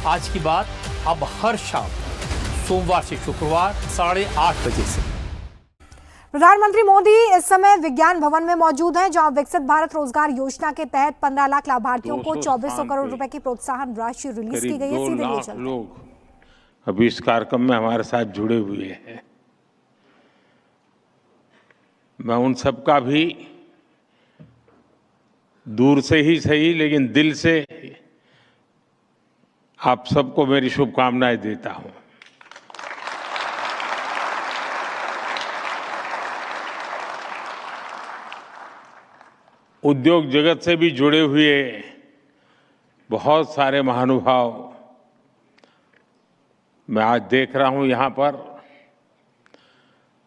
आज की बात अब हर शाम सोमवार से शुक्रवार 8:30 बजे से। प्रधानमंत्री मोदी इस समय विज्ञान भवन में मौजूद हैं, जहां विकसित भारत रोजगार योजना के तहत 15 लाख लाभार्थियों को 2400 करोड़ रुपए की प्रोत्साहन राशि रिलीज की गई है। सीधे लिए चलते लोग अभी इस कार्यक्रम में हमारे साथ जुड़े हुए हैं। मैं उन सबका भी दूर से ही सही लेकिन दिल से आप सबको मेरी शुभकामनाएं देता हूं। उद्योग जगत से भी जुड़े हुए बहुत सारे महानुभाव मैं आज देख रहा हूं यहां पर,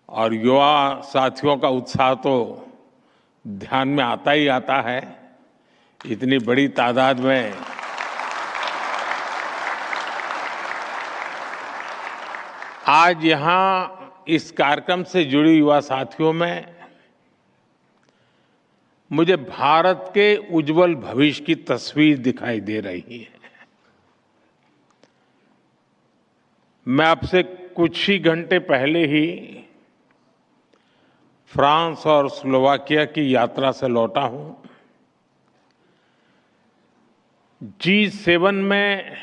और युवा साथियों का उत्साह तो ध्यान में आता ही आता है। इतनी बड़ी तादाद में आज यहां इस कार्यक्रम से जुड़ी युवा साथियों में मुझे भारत के उज्जवल भविष्य की तस्वीर दिखाई दे रही है। मैं आपसे कुछ ही घंटे पहले ही फ्रांस और स्लोवाकिया की यात्रा से लौटा हूं। G7 में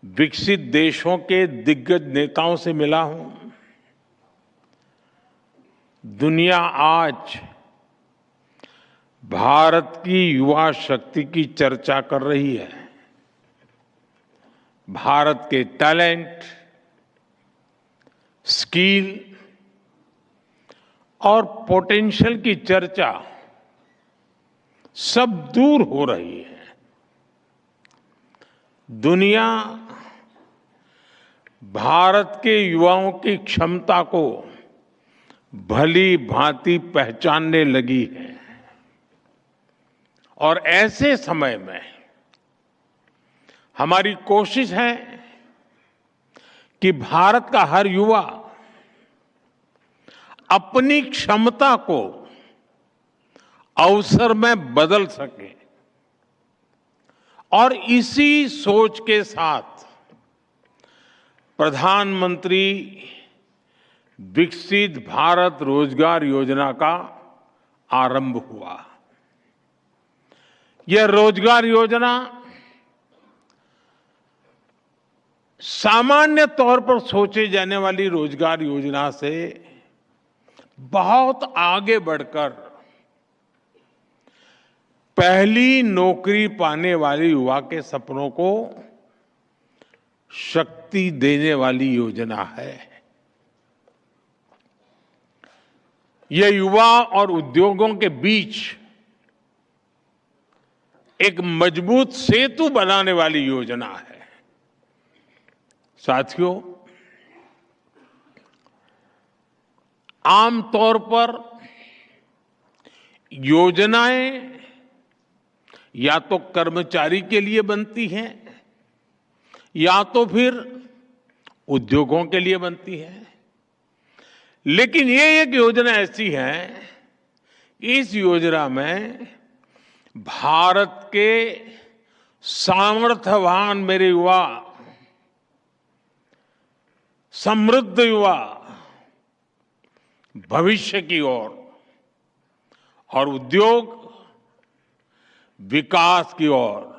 विकसित देशों के दिग्गज नेताओं से मिला हूं। दुनिया आज भारत की युवा शक्ति की चर्चा कर रही है। भारत के टैलेंट, स्किल और पोटेंशियल की चर्चा सब दूर हो रही है। दुनिया भारत के युवाओं की क्षमता को भली भांति पहचानने लगी है। और ऐसे समय में हमारी कोशिश है कि भारत का हर युवा अपनी क्षमता को अवसर में बदल सके। और इसी सोच के साथ प्रधानमंत्री विकसित भारत रोजगार योजना का आरंभ हुआ। यह रोजगार योजना सामान्य तौर पर सोचे जाने वाली रोजगार योजना से बहुत आगे बढ़कर पहली नौकरी पाने वाले युवा के सपनों को शक्ति देने वाली योजना है। यह युवा और उद्योगों के बीच एक मजबूत सेतु बनाने वाली योजना है। साथियों, आमतौर पर योजनाएं या तो कर्मचारी के लिए बनती हैं या तो फिर उद्योगों के लिए बनती है। लेकिन ये एक योजना ऐसी है कि इस योजना में भारत के सामर्थ्यवान मेरे युवा, समृद्ध युवा भविष्य की ओर और उद्योग विकास की ओर,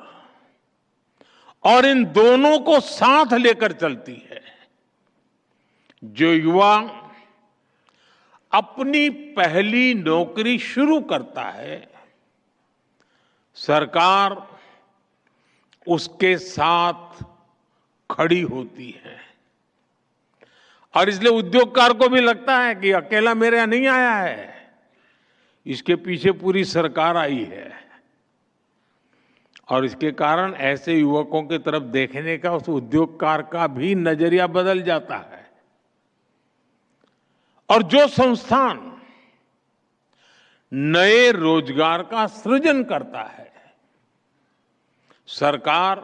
और इन दोनों को साथ लेकर चलती है। जो युवा अपनी पहली नौकरी शुरू करता है, सरकार उसके साथ खड़ी होती है। और इसलिए उद्योगकार को भी लगता है कि अकेला मेरे यहां नहीं आया है, इसके पीछे पूरी सरकार आई है। और इसके कारण ऐसे युवकों की तरफ देखने का उस उद्योगकार का भी नजरिया बदल जाता है। और जो संस्थान नए रोजगार का सृजन करता है, सरकार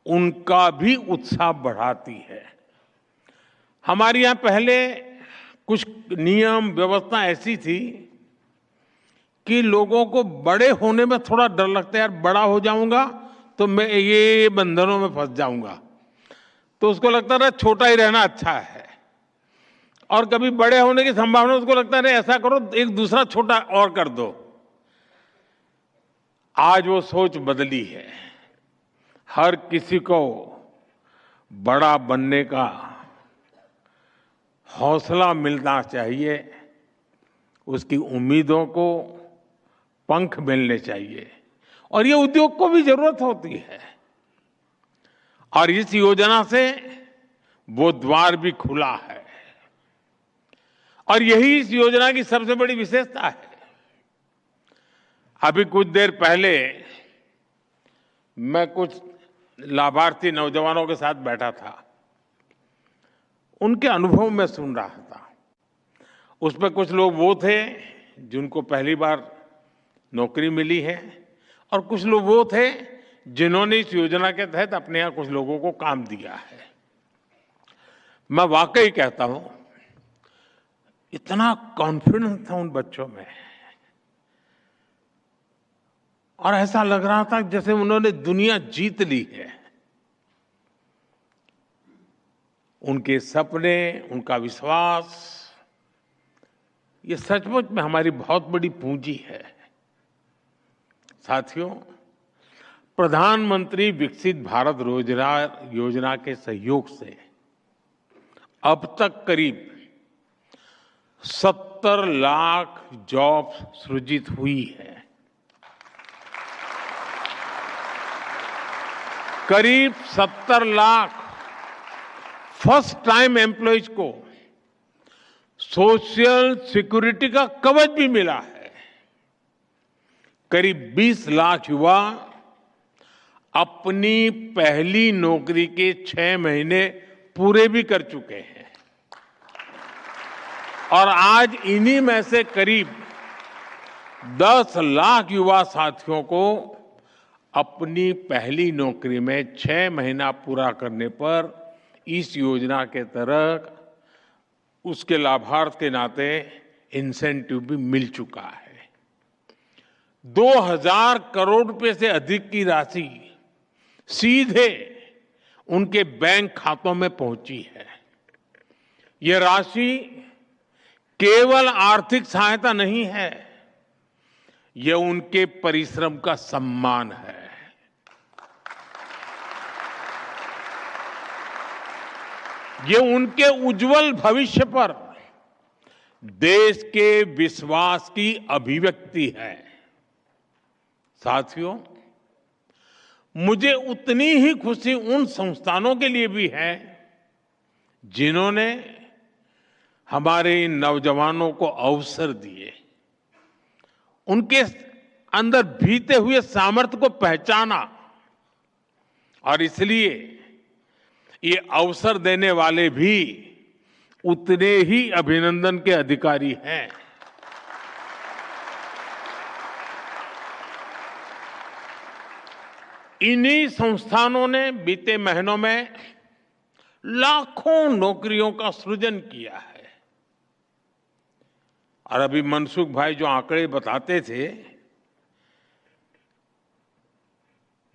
उनका भी उत्साह बढ़ाती है। हमारे यहां पहले कुछ नियम व्यवस्था ऐसी थी कि लोगों को बड़े होने में थोड़ा डर लगता है, यार बड़ा हो जाऊंगा तो मैं ये बंधनों में फंस जाऊंगा। तो उसको लगता था छोटा ही रहना अच्छा है, और कभी बड़े होने की संभावना, उसको लगता है ऐसा करो एक दूसरा छोटा और कर दो। आज वो सोच बदली है। हर किसी को बड़ा बनने का हौसला मिलना चाहिए, उसकी उम्मीदों को पंख मिलने चाहिए, और ये उद्योग को भी जरूरत होती है। और इस योजना से वो द्वार भी खुला है, और यही इस योजना की सबसे बड़ी विशेषता है। अभी कुछ देर पहले मैं कुछ लाभार्थी नौजवानों के साथ बैठा था, उनके अनुभव में सुन रहा था। उसमें कुछ लोग वो थे जिनको पहली बार नौकरी मिली है, और कुछ लोग वो थे जिन्होंने इस योजना के तहत अपने यहां कुछ लोगों को काम दिया है। मैं वाकई कहता हूं, इतना कॉन्फिडेंस था उन बच्चों में, और ऐसा लग रहा था जैसे उन्होंने दुनिया जीत ली है। उनके सपने, उनका विश्वास, ये सचमुच में हमारी बहुत बड़ी पूंजी है। साथियों, प्रधानमंत्री विकसित भारत रोजगार योजना के सहयोग से अब तक करीब 70 लाख जॉब सृजित हुई है। करीब 70 लाख फर्स्ट टाइम एम्प्लॉयज को सोशल सिक्योरिटी का कवच भी मिला है। करीब 20 लाख युवा अपनी पहली नौकरी के 6 महीने पूरे भी कर चुके हैं, और आज इन्हीं में से करीब 10 लाख युवा साथियों को अपनी पहली नौकरी में 6 महीना पूरा करने पर इस योजना के तहत उसके लाभार्थ के नाते इंसेंटिव भी मिल चुका है। 2000 करोड़ रुपए से अधिक की राशि सीधे उनके बैंक खातों में पहुंची है। यह राशि केवल आर्थिक सहायता नहीं है, यह उनके परिश्रम का सम्मान है। ये उनके उज्जवल भविष्य पर देश के विश्वास की अभिव्यक्ति है। साथियों, मुझे उतनी ही खुशी उन संस्थानों के लिए भी है जिन्होंने हमारे इन नौजवानों को अवसर दिए, उनके अंदर भीते हुए सामर्थ्य को पहचाना, और इसलिए ये अवसर देने वाले भी उतने ही अभिनंदन के अधिकारी हैं। इन्हीं संस्थानों ने बीते महीनों में लाखों नौकरियों का सृजन किया है। और अभी मनसुख भाई जो आंकड़े बताते थे,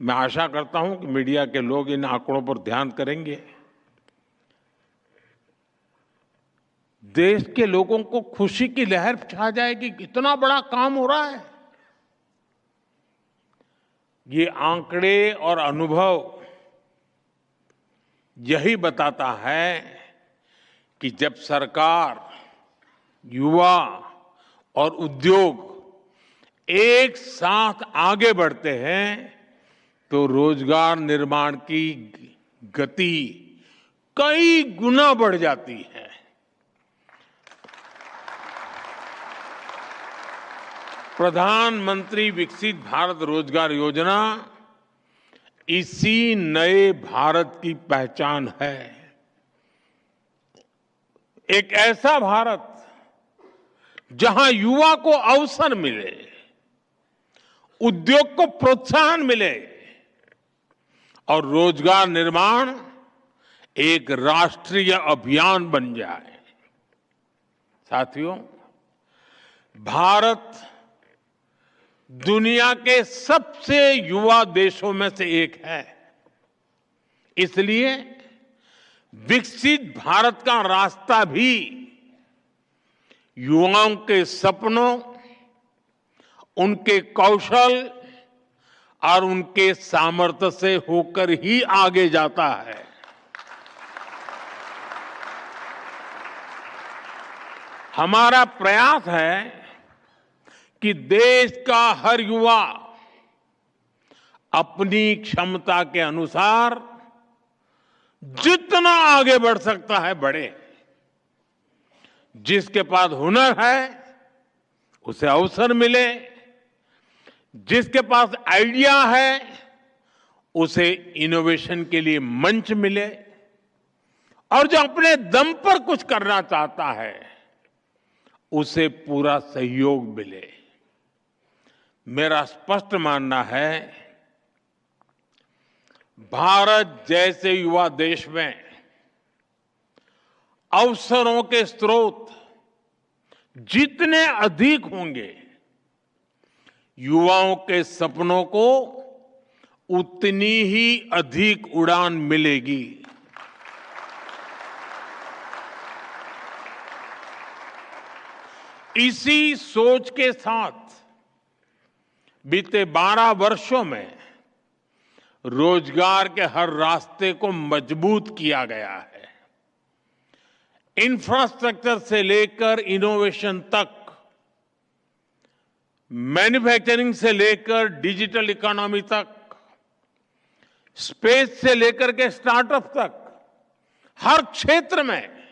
मैं आशा करता हूं कि मीडिया के लोग इन आंकड़ों पर ध्यान करेंगे। देश के लोगों को खुशी की लहर छा जाएगी, कितना बड़ा काम हो रहा है। ये आंकड़े और अनुभव यही बताता है कि जब सरकार, युवा और उद्योग एक साथ आगे बढ़ते हैं तो रोजगार निर्माण की गति कई गुना बढ़ जाती है। प्रधानमंत्री विकसित भारत रोजगार योजना इसी नए भारत की पहचान है। एक ऐसा भारत जहां युवा को अवसर मिले, उद्योग को प्रोत्साहन मिले और रोजगार निर्माण एक राष्ट्रीय अभियान बन जाए। साथियों, भारत दुनिया के सबसे युवा देशों में से एक है। इसलिए विकसित भारत का रास्ता भी युवाओं के सपनों, उनके कौशल और उनके सामर्थ्य से होकर ही आगे जाता है। हमारा प्रयास है कि देश का हर युवा अपनी क्षमता के अनुसार जितना आगे बढ़ सकता है बढ़े। जिसके पास हुनर है उसे अवसर मिले, जिसके पास आइडिया है उसे इनोवेशन के लिए मंच मिले, और जो अपने दम पर कुछ करना चाहता है उसे पूरा सहयोग मिले। मेरा स्पष्ट मानना है, भारत जैसे युवा देश में अवसरों के स्रोत जितने अधिक होंगे, युवाओं के सपनों को उतनी ही अधिक उड़ान मिलेगी। इसी सोच के साथ बीते 12 वर्षों में रोजगार के हर रास्ते को मजबूत किया गया है। इंफ्रास्ट्रक्चर से लेकर इनोवेशन तक, मैन्युफैक्चरिंग से लेकर डिजिटल इकोनॉमी तक, स्पेस से लेकर के स्टार्टअप तक, हर क्षेत्र में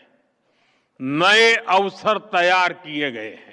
नए अवसर तैयार किए गए हैं।